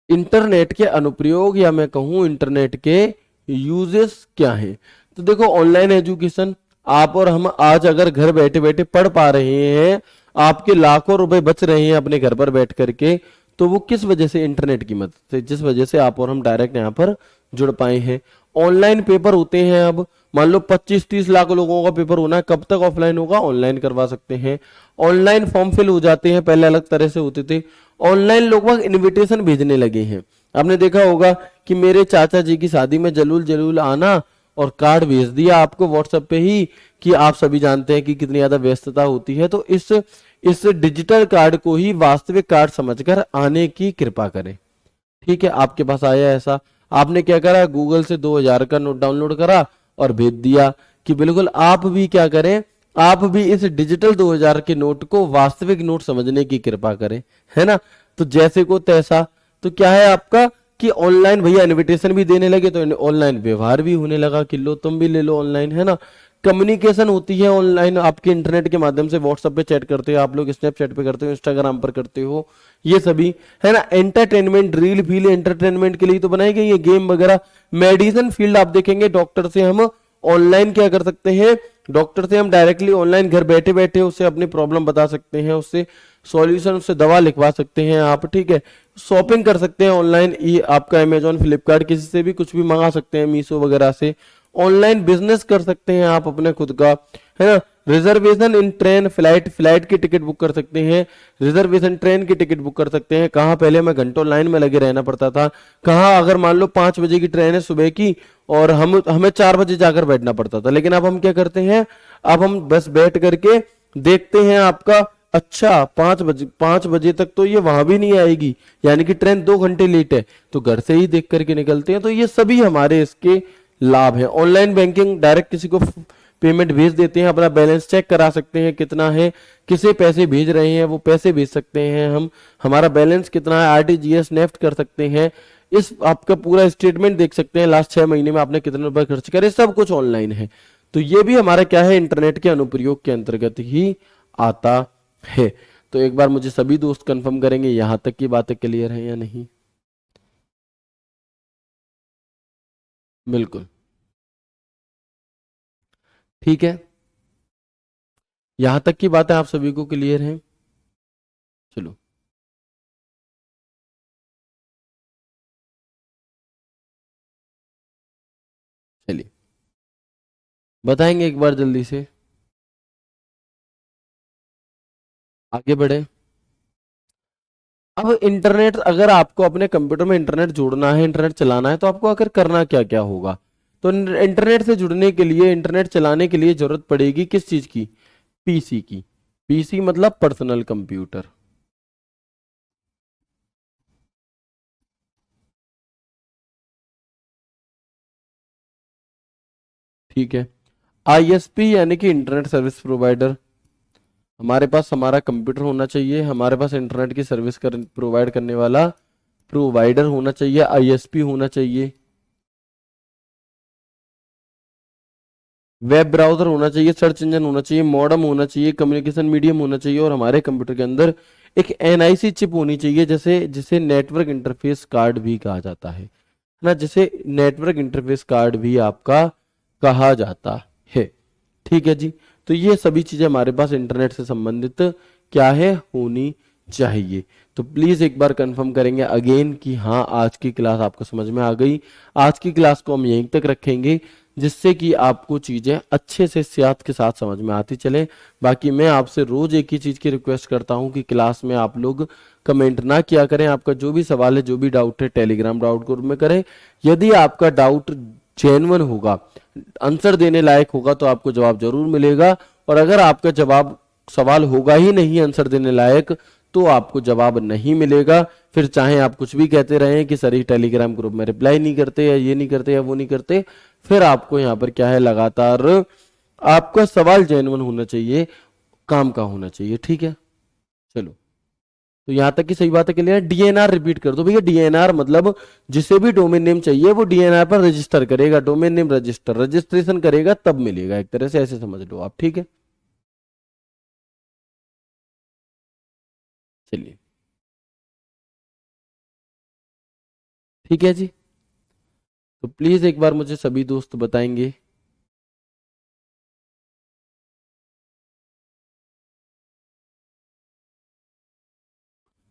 Speaker 1: इंटरनेट के अनुप्रयोग या मैं कहूं इंटरनेट के यूजेस क्या हैं। तो देखो, ऑनलाइन एजुकेशन, आप और हम आज अगर घर बैठे बैठे पढ़ पा रहे हैं, आपके लाखों रुपए बच रहे हैं अपने घर पर बैठ करके, तो वो किस वजह से, इंटरनेट की मदद से, जिस वजह से आप और हम डायरेक्ट यहाँ पर जुड़ पाए हैं। ऑनलाइन पेपर होते हैं, अब मान लो 25-30 लाख लोगों का पेपर होना है, कब तक ऑफलाइन होगा, ऑनलाइन करवा सकते हैं। ऑनलाइन फॉर्म फिल हो जाते हैं, पहले अलग तरह से होते थे। ऑनलाइन लोग वहाँ इन्विटेशन भेजने लगे हैं। आपने देखा होगा कि मेरे चाचा जी की शादी में जरूर जरूर आना, और कार्ड भेज दिया आपको व्हाट्सएप पे ही, कि आप सभी जानते हैं कि कितनी ज्यादा व्यस्तता होती है। तो इस डिजिटल कार्ड को ही वास्तविक कार्ड समझकर आने की कृपा करें। ठीक है, आपके पास आया ऐसा, आपने क्या करा, गूगल से 2000 का नोट डाउनलोड करा और भेज दिया। कि बिल्कुल आप भी क्या करें, आप भी इस डिजिटल 2000 के नोट को वास्तविक नोट समझने की कृपा करें, है ना। तो जैसे को तैसा, तो क्या है आपका कि ऑनलाइन भैया इनविटेशन भी देने लगे, तो ऑनलाइन व्यवहार भी होने लगा कि लो तुम भी ले लो ऑनलाइन, है ना। कम्युनिकेशन होती है ऑनलाइन, आपके इंटरनेट के माध्यम से व्हाट्सएप पे चैट करते हो आप लोग, स्नैपचैट पे करते हो, इंस्टाग्राम पर करते हो, ये सभी, है ना। एंटरटेनमेंट, रील फील एंटरटेनमेंट के लिए तो बनाई गई है, गेम वगैरह। मेडिसिन फील्ड आप देखेंगे, डॉक्टर से हम ऑनलाइन क्या कर सकते हैं, डॉक्टर से हम डायरेक्टली ऑनलाइन घर बैठे बैठे उससे अपनी प्रॉब्लम बता सकते हैं, उससे सॉल्यूशन, उससे दवा लिखवा सकते हैं आप, ठीक है। शॉपिंग कर सकते हैं ऑनलाइन, ये आपका अमेजोन फ्लिपकार्ट किसी से भी कुछ भी मंगा सकते हैं, मीशो वगैरह से। ऑनलाइन बिजनेस कर सकते हैं आप अपने खुद का, है ना। रिजर्वेशन इन ट्रेन, फ्लाइट, फ्लाइट की टिकट बुक कर सकते हैं, रिजर्वेशन ट्रेन की टिकट बुक कर सकते हैं। कहाँ पहले मैं घंटों लाइन में लगे रहना पड़ता था, कहाँ अगर मान लो 5 बजे की ट्रेन है सुबह की, और हम हमें 4 बजे जाकर बैठना पड़ता था, लेकिन अब हम क्या करते हैं, अब हम बस बैठ करके देखते हैं आपका, अच्छा 5 बजे तक तो ये वहां भी नहीं आएगी, यानी कि ट्रेन 2 घंटे लेट है, तो घर से ही देख करके निकलते हैं। तो ये सभी हमारे इसके लाभ है। ऑनलाइन बैंकिंग, डायरेक्ट किसी को पेमेंट भेज देते हैं, अपना बैलेंस चेक करा सकते हैं कितना है, किसे पैसे भेज रहे हैं वो पैसे भेज सकते हैं हम, हमारा बैलेंस कितना है, आरटीजीएस नेफ्ट कर सकते हैं, इस आपका पूरा स्टेटमेंट देख सकते हैं, लास्ट 6 महीने में आपने कितने रुपए खर्च करे, सब कुछ ऑनलाइन है। तो ये भी हमारा क्या है, इंटरनेट के अनुप्रयोग के अंतर्गत ही आता है। तो एक बार मुझे सभी दोस्त कंफर्म करेंगे यहां तक की बातें क्लियर है या नहीं। बिल्कुल ठीक है, यहां तक की बातें आप सभी को क्लियर हैं। चलो, चलिए बताएंगे एक बार जल्दी से, आगे बढ़े। अब इंटरनेट, अगर आपको अपने कंप्यूटर में इंटरनेट जोड़ना है, इंटरनेट चलाना है, तो आपको आखिर करना क्या क्या होगा। तो इंटरनेट से जुड़ने के लिए, इंटरनेट चलाने के लिए जरूरत पड़ेगी किस चीज की, पीसी की। पीसी मतलब पर्सनल कंप्यूटर, ठीक है। आईएसपी यानी कि इंटरनेट सर्विस प्रोवाइडर, हमारे पास हमारा कंप्यूटर होना चाहिए, हमारे पास इंटरनेट की सर्विस प्रोवाइड करने वाला प्रोवाइडर होना चाहिए, आईएसपी होना चाहिए, वेब ब्राउजर होना चाहिए, सर्च इंजन होना चाहिए, मॉडेम होना चाहिए, कम्युनिकेशन मीडियम होना चाहिए, और हमारे कंप्यूटर के अंदर एक एनआईसी चिप होनी चाहिए, जैसे जिसे नेटवर्क इंटरफेस कार्ड भी कहा जाता है ना, जिसे नेटवर्क इंटरफेस कार्ड भी आपका कहा जाता है, ठीक है जी। तो ये सभी चीजें हमारे पास इंटरनेट से संबंधित क्या है, होनी चाहिए। तो प्लीज एक बार कंफर्म करेंगे अगेन कि हाँ आज की क्लास आपको समझ में आ गई। आज की क्लास को हम यहीं तक रखेंगे, जिससे कि आपको चीजें अच्छे से सियात के साथ समझ में आती चले। बाकी मैं आपसे रोज एक ही चीज की रिक्वेस्ट करता हूँ कि क्लास में आप लोग कमेंट ना किया करें, आपका जो भी सवाल है, जो भी डाउट है, टेलीग्राम डाउट ग्रुप में करें। यदि आपका डाउट जेन्युइन होगा, आंसर देने लायक होगा, तो आपको जवाब जरूर मिलेगा। और अगर आपका जवाब, सवाल होगा ही नहीं आंसर देने लायक, तो आपको जवाब नहीं मिलेगा। फिर चाहे आप कुछ भी कहते रहें कि सर ये टेलीग्राम ग्रुप में रिप्लाई नहीं करते, या ये नहीं करते, या वो नहीं करते, फिर आपको यहाँ पर क्या है, लगातार आपका सवाल जेन्युइन होना चाहिए, काम का होना चाहिए, ठीक है। चलो, तो यहां तक की सही बात है, क्लियर। डीएनआर रिपीट कर दो भैया, डीएनआर मतलब जिसे भी डोमेन नेम चाहिए वो डीएनआर पर रजिस्टर करेगा, डोमेन नेम रजिस्टर, रजिस्ट्रेशन करेगा तब मिलेगा, एक तरह से ऐसे समझ लो आप, ठीक है। चलिए, ठीक है जी। तो प्लीज एक बार मुझे सभी दोस्त बताएंगे।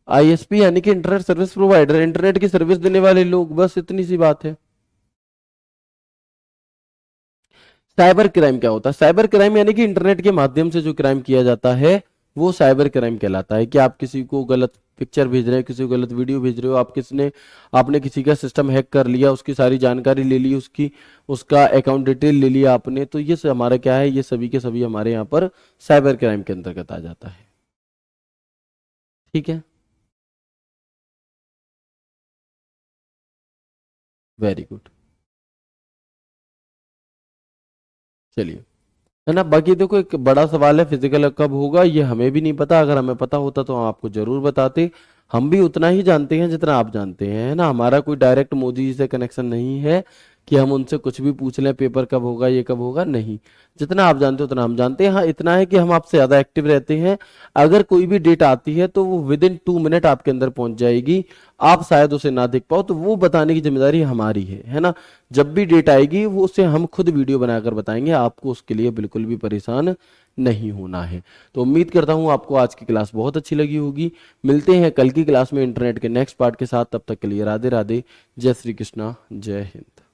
Speaker 1: आईएसपी यानी कि इंटरनेट सर्विस प्रोवाइडर, इंटरनेट की सर्विस देने वाले लोग, बस इतनी सी बात है। साइबर क्राइम क्या होता है, साइबर क्राइम यानी कि इंटरनेट के माध्यम से जो क्राइम किया जाता है, वो साइबर क्राइम कहलाता है। कि आप किसी को गलत पिक्चर भेज रहे हो, किसी को गलत वीडियो भेज रहे हो, आप किसने, आपने किसी का सिस्टम हैक कर लिया, उसकी सारी जानकारी ले ली, उसकी, उसका अकाउंट डिटेल ले लिया आपने, तो ये हमारा क्या है, ये सभी के सभी हमारे यहाँ पर साइबर क्राइम के अंतर्गत आ जाता है, ठीक है। वेरी गुड, चलिए। है ना। बाकी देखो एक बड़ा सवाल है फिजिकल कब होगा, ये हमें भी नहीं पता। अगर हमें पता होता तो हम आपको जरूर बताते। हम भी उतना ही जानते हैं जितना आप जानते हैं, है ना। हमारा कोई डायरेक्ट मोदी जी से कनेक्शन नहीं है कि हम उनसे कुछ भी पूछ लें पेपर कब होगा ये कब होगा, नहीं। जितना आप जानते हो उतना हम जानते हैं। हाँ इतना है कि हम आपसे ज्यादा एक्टिव रहते हैं। अगर कोई भी डेट आती है तो वो विद इन 2 मिनट आपके अंदर पहुंच जाएगी। आप शायद उसे ना देख पाओ तो वो बताने की जिम्मेदारी हमारी है ना। जब भी डेट आएगी वो उसे हम खुद वीडियो बनाकर बताएंगे, आपको उसके लिए बिल्कुल भी परेशान नहीं होना है। तो उम्मीद करता हूँ आपको आज की क्लास बहुत अच्छी लगी होगी। मिलते हैं कल की क्लास में इंटरनेट के नेक्स्ट पार्ट के साथ। तब तक के लिए राधे राधे, जय श्री कृष्णा, जय हिंद।